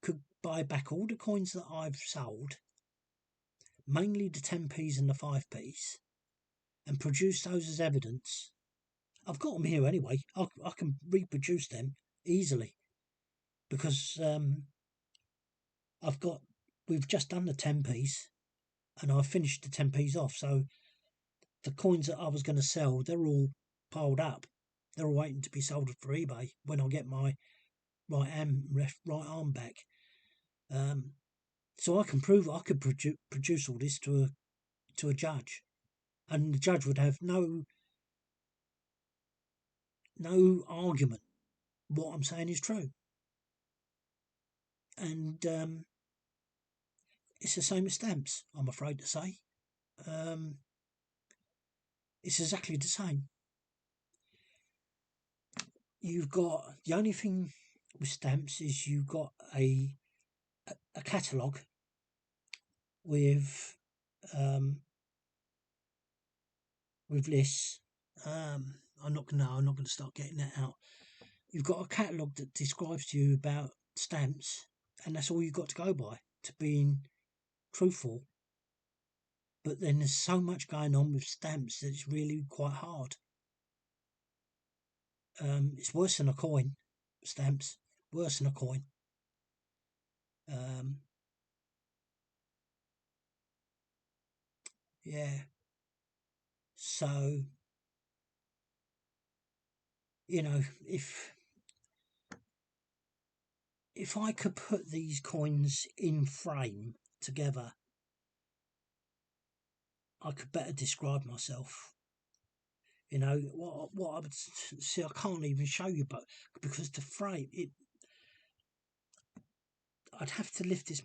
could buy back all the coins that I've sold, mainly the 10p's and the 5p's, and produce those as evidence, I've got them here anyway. I can reproduce them easily because I've got. We've just done the 10p's, and I've finished the 10p's off. So the coins that I was going to sell, they're all piled up. They're all waiting to be sold for eBay when I get my right arm back. So I can prove I could produce all this to a judge, and the judge would have no argument. What I'm saying is true, and it's the same as stamps. I'm afraid to say, um, it's exactly the same. You've got the only thing with stamps is you've got a catalogue with um, with lists. I'm not gonna start getting that out. You've got a catalogue that describes to you about stamps, and that's all you've got to go by to being truthful. But then there's so much going on with stamps that it's really quite hard. It's worse than a coin. Stamps worse than a coin. Um, yeah. So you know, if I could put these coins in frame together, I could better describe myself. You know what I would see. I can't even show you, but because the frame, I'd have to lift this.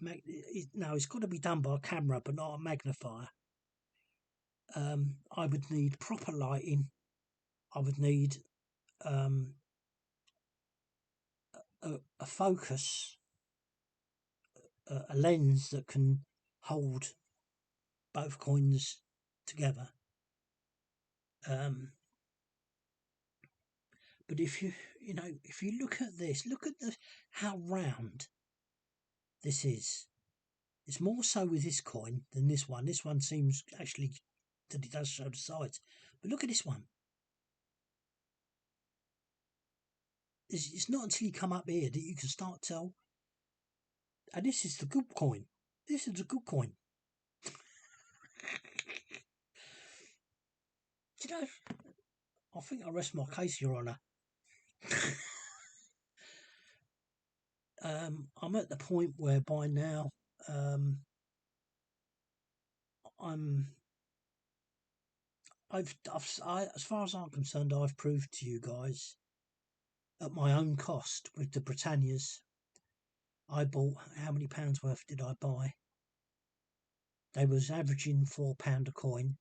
No, it's got to be done by a camera, but not a magnifier. I would need proper lighting. I would need um, a focus, a lens that can hold both coins together. Um, but if you look at this, look at how round this is. It's more so with this coin than this one. This one seems actually that it does show the sides. But look at this one. It's not until you come up here that you can start tell. And this is the good coin. This is a good coin. You know, I think I rest my case, Your Honour. I'm at the point where by now I'm as far as I'm concerned, I've proved to you guys at my own cost with the Britannias. I bought, how many pounds worth did I buy? They was averaging £4 a coin,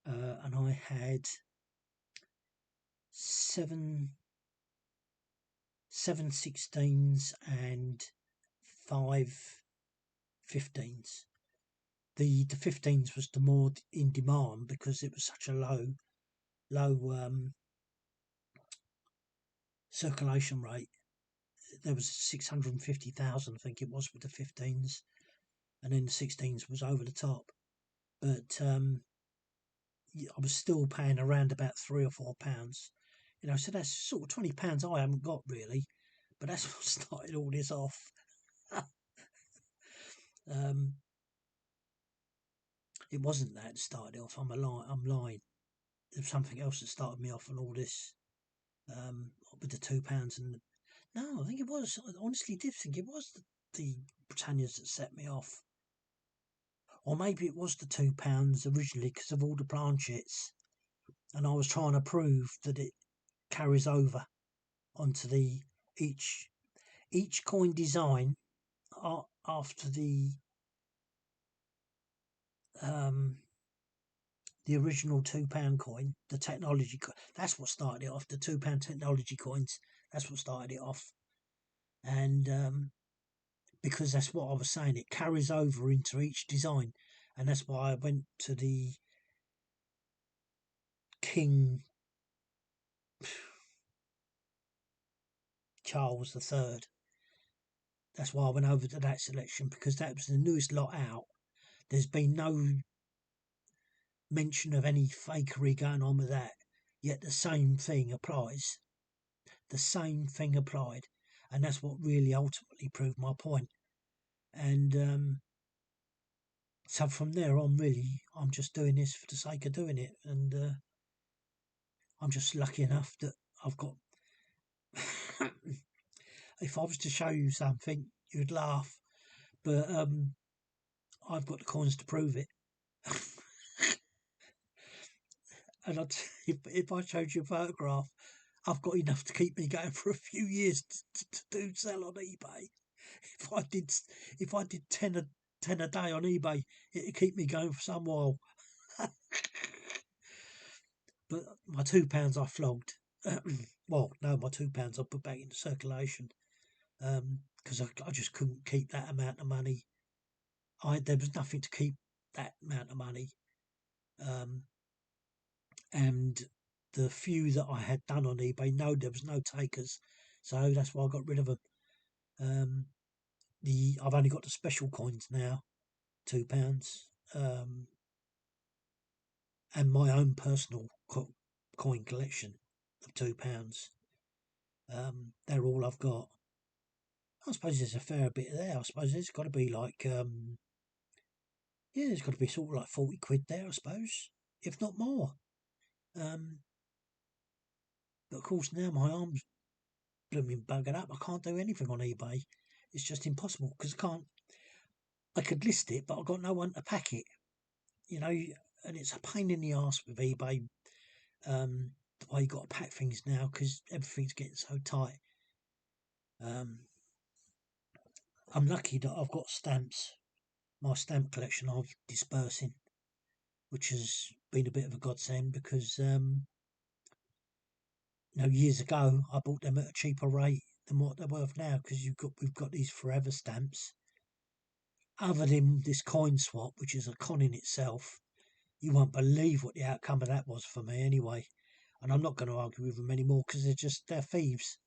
and I had seven 16s and 5 15s. The 15s was the more in demand because it was such a low circulation rate. There was 650,000, I think it was, with the 15s, and then the 16s was over the top. But I was still paying around about £3 or £4. So that's sort of £20 I haven't got really, but that's what started all this off. um, it wasn't that started off. I'm lying. There's something else that started me off on all this. With the £2 and no, I think it was. I honestly did think it was the Britannias that set me off, or maybe it was the £2 originally because of all the planchets, and I was trying to prove that it carries over onto the each coin design after the the original £2 coin, the technology. That's what started it off. The £2 technology coins. That's what started it off. And because that's what I was saying, it carries over into each design, and that's why I went to the King Charles III. That's why I went over to that selection, because that was the newest lot out. There's been no mention of any fakery going on with that, yet the same thing applies. The same thing applied, and that's what really ultimately proved my point. And so from there on, really, I'm just doing this for the sake of doing it, and I'm just lucky enough that I've got. If I was to show you something, you'd laugh, but I've got the coins to prove it. And if I showed you a photograph, I've got enough to keep me going for a few years to do sell on eBay. If I did, if I did 10 a day on eBay, it'd keep me going for some while. But my £2 I flogged. Well, no, my £2 I put back into circulation, because I just couldn't keep that amount of money. There was nothing to keep that amount of money, and the few that I had done on eBay, no, there was no takers, so that's why I got rid of them. I've only got the special coins now, £2, and my own personal coin collection of £2. They're all I've got. I suppose there's a fair bit there. I suppose there's got to be like, yeah, there's got to be sort of like 40 quid there, I suppose, if not more. But of course now my arm's blooming buggered up. I can't do anything on eBay. It's just impossible because I can't. I could list it, but I've got no one to pack it. You know, and it's a pain in the arse with eBay. The way you got to pack things now because everything's getting so tight. I'm lucky that I've got stamps. My stamp collection I'm dispersing, which has been a bit of a godsend because years ago I bought them at a cheaper rate than what they're worth now because we've got these forever stamps. Other than this coin swap, which is a con in itself, you won't believe what the outcome of that was for me anyway. And I'm not going to argue with them anymore because they're thieves.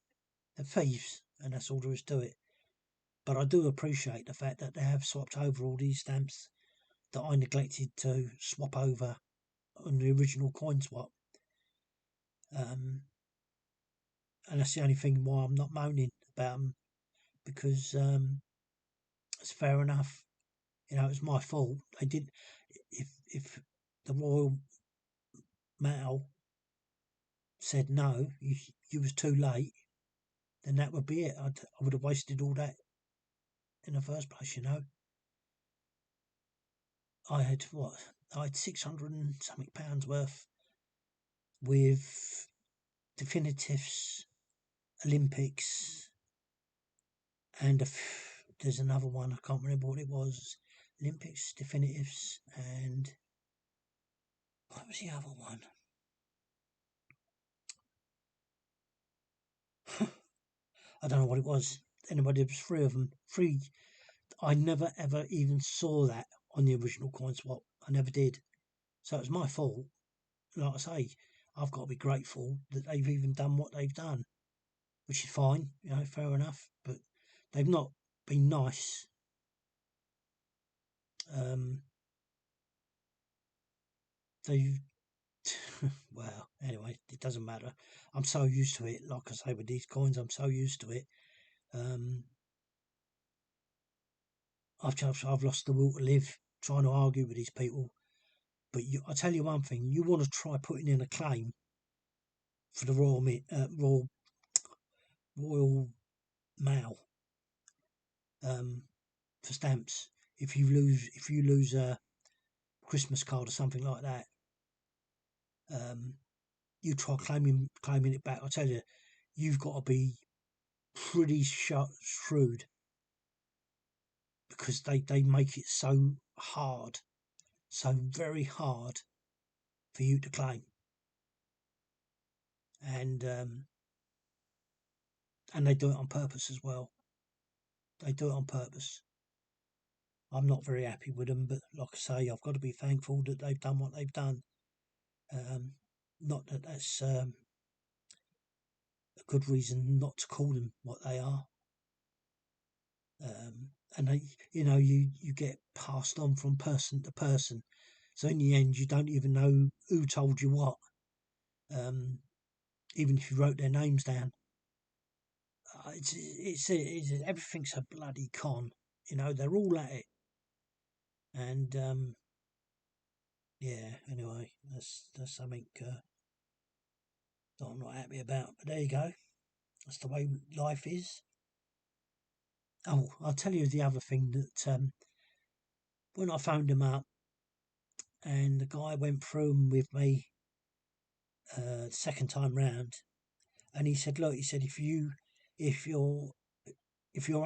They're thieves, and that's all there is to it. But I do appreciate the fact that they have swapped over all these stamps that I neglected to swap over on the original coin swap. And that's the only thing why I'm not moaning about them, because it's fair enough. You know, it was my fault. They did. If the Royal Mail said no, you was too late, then that would be it. I would have wasted all that in the first place. You know, I had what? I had 600 and something pounds worth with definitives, Olympics, and there's another one. I can't remember what it was. Olympics, definitives, and what was the other one? I don't know what it was. Anyway, there was three of them. Three. I never ever even saw that on the original coin swap. I never did. So it was my fault. Like I say, I've got to be grateful that they've even done what they've done, which is fine. You know, fair enough. But they've not been nice. They've well, anyway, it doesn't matter. I'm so used to it. Like I say, with these coins, I'm so used to it. I've lost the will to live trying to argue with these people. But I tell you one thing: you want to try putting in a claim for the Royal Mail, for stamps. If you lose a Christmas card or something like that, you try claiming it back. I tell you, you've got to be pretty shrewd, because they make it so hard so very hard for you to claim. And they do it on purpose as well. They do it on purpose. I'm not very happy with them, but like I say, I've got to be thankful that they've done what they've done. Not that that's a good reason not to call them what they are. And they, you get passed on from person to person. So in the end, you don't even know who told you what. Even if you wrote their names down, it's everything's a bloody con. They're all at it. And yeah. Anyway, that's something that I'm not happy about. But there you go. That's the way life is. Oh, I'll tell you the other thing that when I phoned him up and the guy went through 'em with me second time round, and he said, "Look," he said, if you're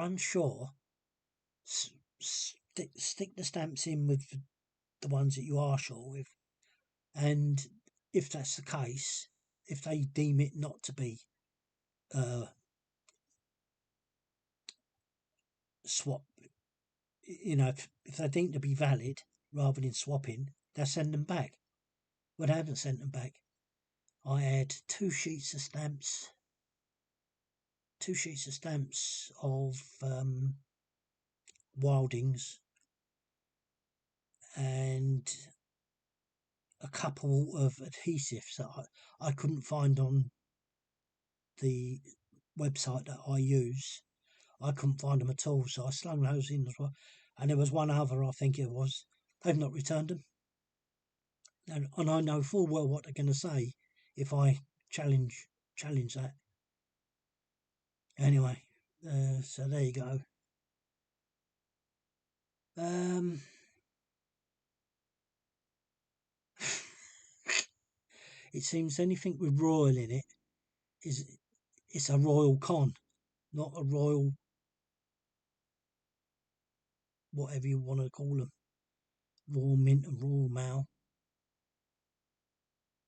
unsure, stick the stamps in with the ones that you are sure with, and if that's the case, if they deem it not to be swap, if they deem to be valid rather than swapping, they'll send them back. Well, they haven't sent them back. I had two sheets of stamps of Wildings and a couple of adhesives that I couldn't find on the website that I use. I couldn't find them at all, so I slung those in as well. And there was one other, I think it was. They've not returned them. And I know full well what they're going to say if I challenge that. Anyway, so there you go. It seems anything with royal in it it's a royal con, not a royal whatever you want to call them. Royal Mint and Royal Mail.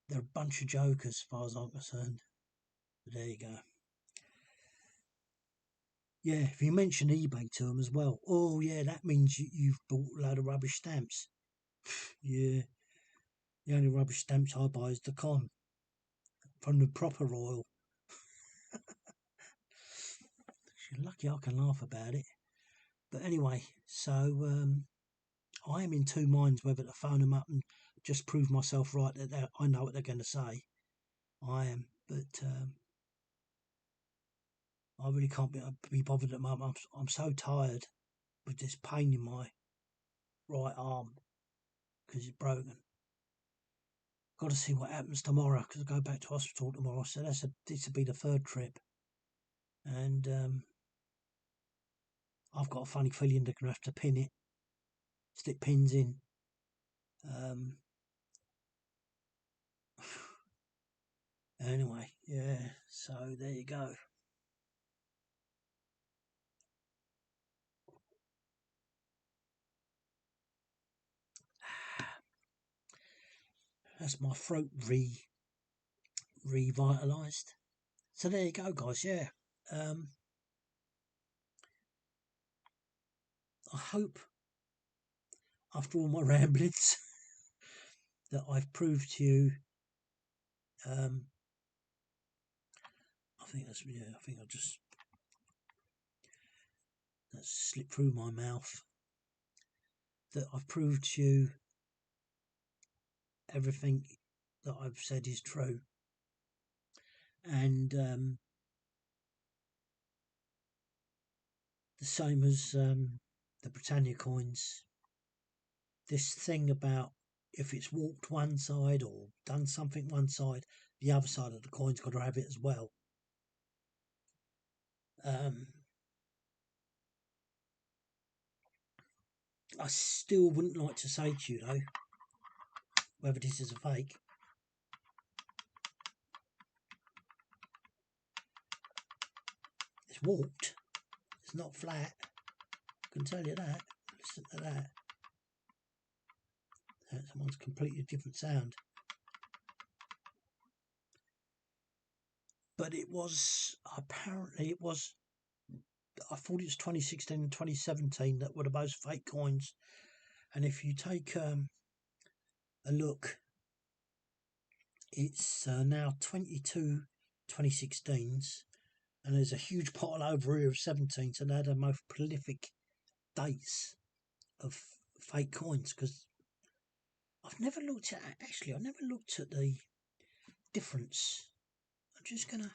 They're a bunch of jokers as far as I'm concerned. But there you go. Yeah, if you mention eBay to them as well, oh yeah, that means you've bought a load of rubbish stamps. Yeah, the only rubbish stamps I buy is the con from the proper royal. You're lucky I can laugh about it. But anyway, so I am in two minds whether to phone them up and just prove myself right that I know what they're going to say. I am, but I really can't be bothered at the moment. I'm so tired with this pain in my right arm because it's broken. Got to see what happens tomorrow because I go back to hospital tomorrow. So this will be the third trip, and I've got a funny feeling they're going to have to stick pins in. Anyway, yeah. So there you go. That's my throat revitalised. So there you go, guys. Yeah. I hope after all my ramblings that I've proved to you. I think I'll just slip through my mouth. That I've proved to you everything that I've said is true. And the same as the Britannia coins. This thing about if it's walked one side or done something one side, the other side of the coin's got to have it as well. I still wouldn't like to say to you though whether this is a fake. It's warped. It's not flat. I can tell you that. Listen to that. That one's completely different sound. But it was, apparently it was, I thought it was 2016 and 2017 that were the most fake coins. And if you take a look, it's now 22 2016s, and there's a huge pile over here of 17s, and they're the most prolific dates of fake coins. Because I've never looked at, actually, I never looked at the difference. I'm just gonna